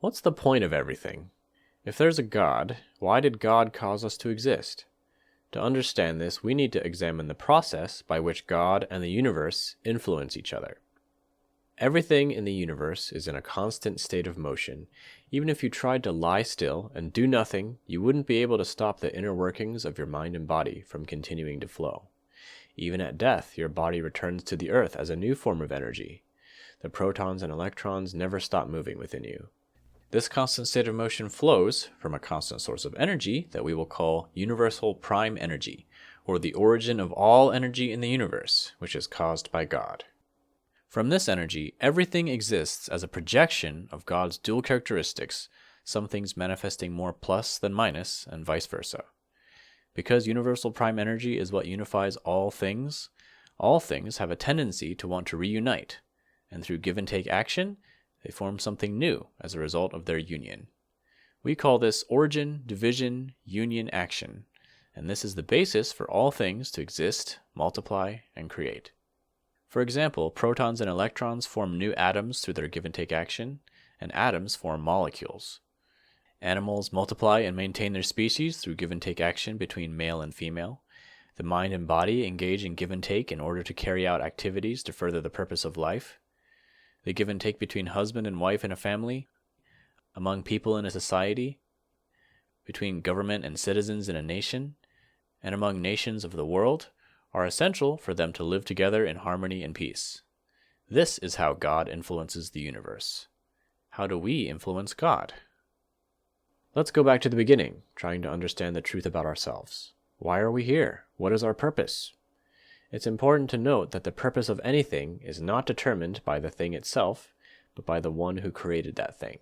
What's the point of everything? If there's a God, why did God cause us to exist? To understand this, we need to examine the process by which God and the universe influence each other. Everything in the universe is in a constant state of motion. Even if you tried to lie still and do nothing, you wouldn't be able to stop the inner workings of your mind and body from continuing to flow. Even at death, your body returns to the earth as a new form of energy. The protons and electrons never stop moving within you. This constant state of motion flows from a constant source of energy that we will call universal prime energy, or the origin of all energy in the universe, which is caused by God. From this energy, everything exists as a projection of God's dual characteristics, some things manifesting more plus than minus, and vice versa. Because universal prime energy is what unifies all things have a tendency to want to reunite, and through give and take action, they form something new as a result of their union. We call this origin, division, union, action, and this is the basis for all things to exist, multiply, and create. For example, protons and electrons form new atoms through their give and take action, and atoms form molecules. Animals multiply and maintain their species through give and take action between male and female. The mind and body engage in give and take in order to carry out activities to further the purpose of life. The give and take between husband and wife in a family, among people in a society, between government and citizens in a nation, and among nations of the world, are essential for them to live together in harmony and peace. This is how God influences the universe. How do we influence God? Let's go back to the beginning, trying to understand the truth about ourselves. Why are we here? What is our purpose? It's important to note that the purpose of anything is not determined by the thing itself, but by the one who created that thing.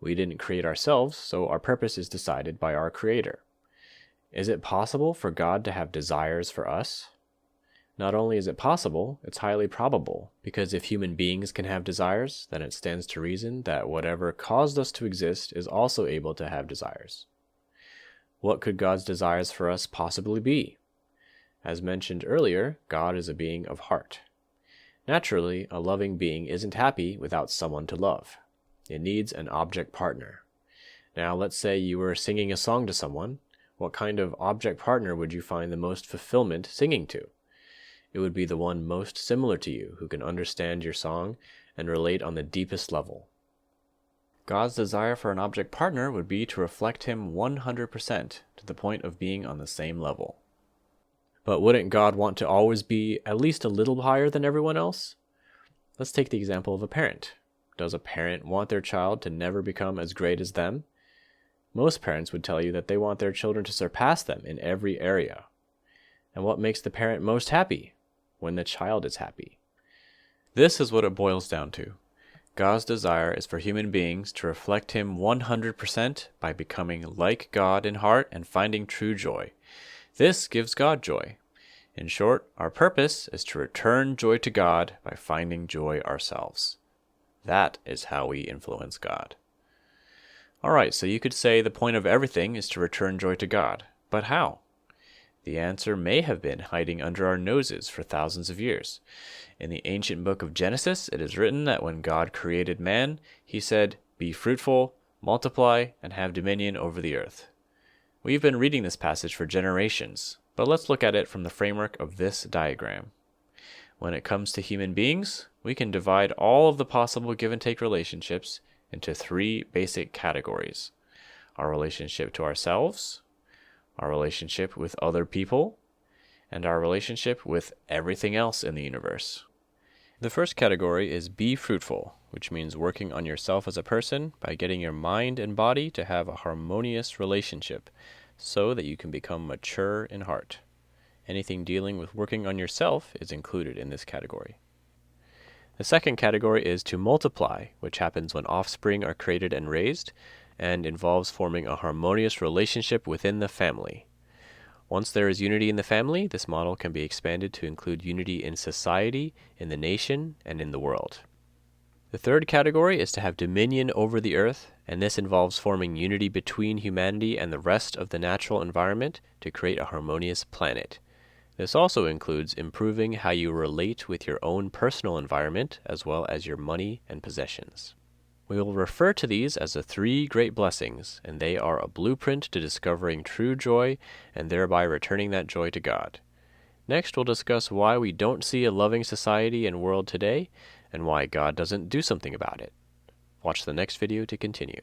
We didn't create ourselves, so our purpose is decided by our Creator. Is it possible for God to have desires for us? Not only is it possible, it's highly probable, because if human beings can have desires, then it stands to reason that whatever caused us to exist is also able to have desires. What could God's desires for us possibly be? As mentioned earlier, God is a being of heart. Naturally, a loving being isn't happy without someone to love. It needs an object partner. Now, let's say you were singing a song to someone. What kind of object partner would you find the most fulfillment singing to? It would be the one most similar to you, who can understand your song and relate on the deepest level. God's desire for an object partner would be to reflect Him 100% to the point of being on the same level. But wouldn't God want to always be at least a little higher than everyone else? Let's take the example of a parent. Does a parent want their child to never become as great as them? Most parents would tell you that they want their children to surpass them in every area. And what makes the parent most happy? When the child is happy. This is what it boils down to. God's desire is for human beings to reflect Him 100% by becoming like God in heart and finding true joy. This gives God joy. In short, our purpose is to return joy to God by finding joy ourselves. That is how we influence God. Alright, so you could say the point of everything is to return joy to God. But how? The answer may have been hiding under our noses for thousands of years. In the ancient book of Genesis, it is written that when God created man, He said, "Be fruitful, multiply, and have dominion over the earth." We've been reading this passage for generations, but let's look at it from the framework of this diagram. When it comes to human beings, we can divide all of the possible give and take relationships into three basic categories: our relationship to ourselves, our relationship with other people, and our relationship with everything else in the universe. The first category is be fruitful, which means working on yourself as a person by getting your mind and body to have a harmonious relationship so that you can become mature in heart. Anything dealing with working on yourself is included in this category. The second category is to multiply, which happens when offspring are created and raised, and involves forming a harmonious relationship within the family. Once there is unity in the family, this model can be expanded to include unity in society, in the nation, and in the world. The third category is to have dominion over the earth, and this involves forming unity between humanity and the rest of the natural environment to create a harmonious planet. This also includes improving how you relate with your own personal environment as well as your money and possessions. We will refer to these as the three great blessings, and they are a blueprint to discovering true joy and thereby returning that joy to God. Next, we'll discuss why we don't see a loving society and world today, and why God doesn't do something about it. Watch the next video to continue.